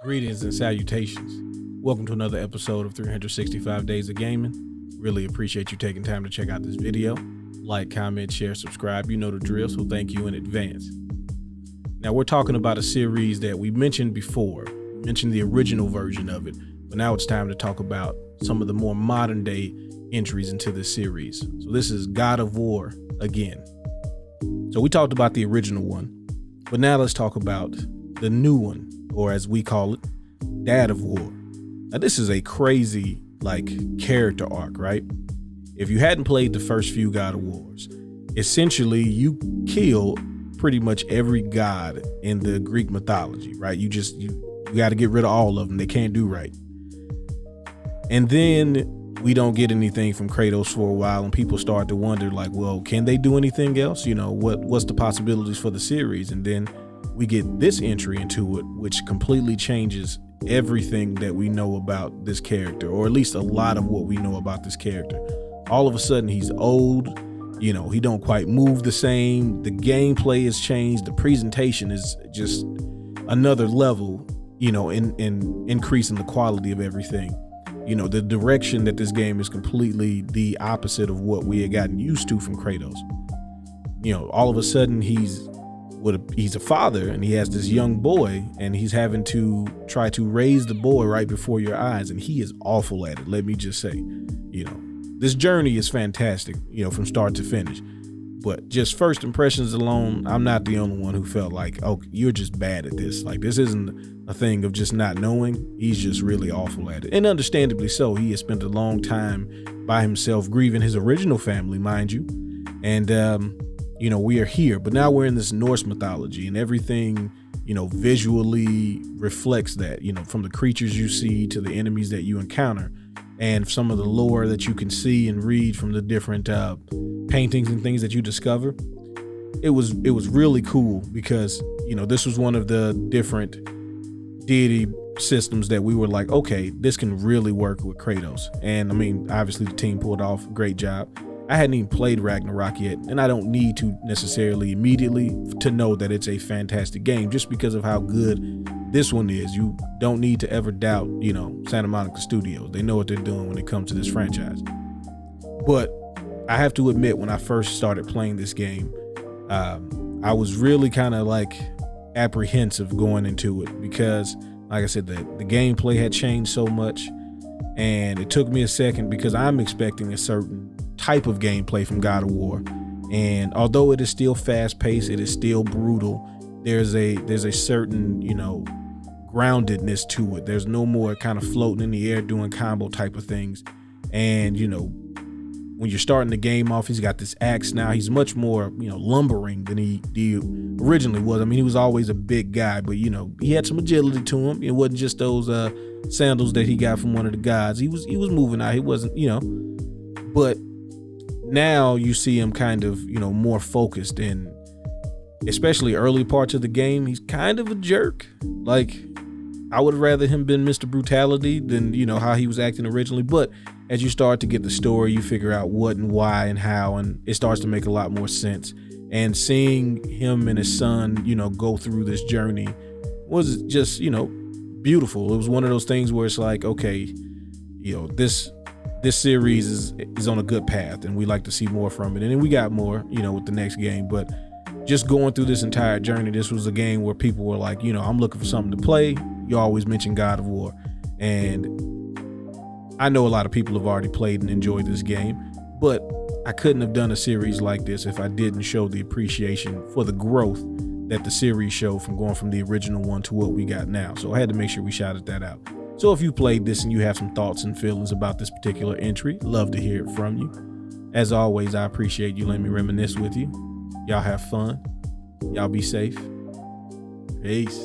Greetings and salutations. Welcome to another episode of 365 Days of Gaming. Really appreciate you taking time to check out this video. Like, comment, share, subscribe. You know the drill, so thank you in advance. Now we're talking about a series that we mentioned before. We mentioned the original version of it, but now it's time to talk about some of the more modern day entries into this series. So this is God of War again. So we talked about the original one, but now let's talk about the new one, or as we call it, Dad of War. Now this is a crazy character arc, right? If you hadn't played the first few God of Wars, essentially you kill pretty much every god in the Greek mythology, right? You got to get rid of all of them. They can't do right. And then we don't get anything from Kratos for a while, and people start to wonder, well, can they do anything else? What's the possibilities for the series? And then we get this entry into it, which completely changes everything that we know about this character, or at least a lot of what we know about this character. All of a sudden he's old, he don't quite move the same. The gameplay has changed. The presentation is just another level, in increasing the quality of everything. The direction that this game is completely the opposite of what we had gotten used to from Kratos. All of a sudden he's a father, and he has this young boy, and he's having to try to raise the boy right before your eyes, and he is awful at it. Let me just say, this journey is fantastic, from start to finish. But just first impressions alone, I'm not the only one who felt like, oh, you're just bad at this. This isn't a thing of just not knowing. He's just really awful at it. And understandably so. He has spent a long time by himself, grieving his original family, mind you. And, we are here, but now we're in this Norse mythology, and everything, visually reflects that, from the creatures you see to the enemies that you encounter, and some of the lore that you can see and read from the different paintings and things that you discover. It was really cool because, this was one of the different deity systems that we were like, okay, this can really work with Kratos. And obviously the team pulled off a great job. I hadn't even played Ragnarok yet, and I don't need to necessarily immediately to know that it's a fantastic game just because of how good this one is. You don't need to ever doubt, Santa Monica Studios. They know what they're doing when it comes to this franchise. But I have to admit, when I first started playing this game, I was really kind of apprehensive going into it because, like I said, the gameplay had changed so much, and it took me a second because I'm expecting a certain type of gameplay from God of War, and although it is still fast-paced, it is still brutal. There's a certain groundedness to it. There's no more kind of floating in the air doing combo type of things. And when you're starting the game off, he's got this axe now. He's much more lumbering than he originally was. He was always a big guy, but he had some agility to him. It wasn't just those sandals that he got from one of the gods. He was moving out. He wasn't but now you see him kind of, more focused, and especially early parts of the game, he's kind of a jerk. I would have rather him been Mr. Brutality than, how he was acting originally. But as you start to get the story, you figure out what and why and how, and it starts to make a lot more sense. And seeing him and his son, go through this journey was just, beautiful. It was one of those things where it's like, okay, this series is on a good path, and we like to see more from it. And then we got more, with the next game. But just going through this entire journey, this was a game where people were like, I'm looking for something to play. You always mention God of War. And I know a lot of people have already played and enjoyed this game, but I couldn't have done a series like this if I didn't show the appreciation for the growth that the series showed from going from the original one to what we got now. So I had to make sure we shouted that out. So if you played this and you have some thoughts and feelings about this particular entry, love to hear it from you. As always, I appreciate you letting me reminisce with you. Y'all have fun. Y'all be safe. Peace.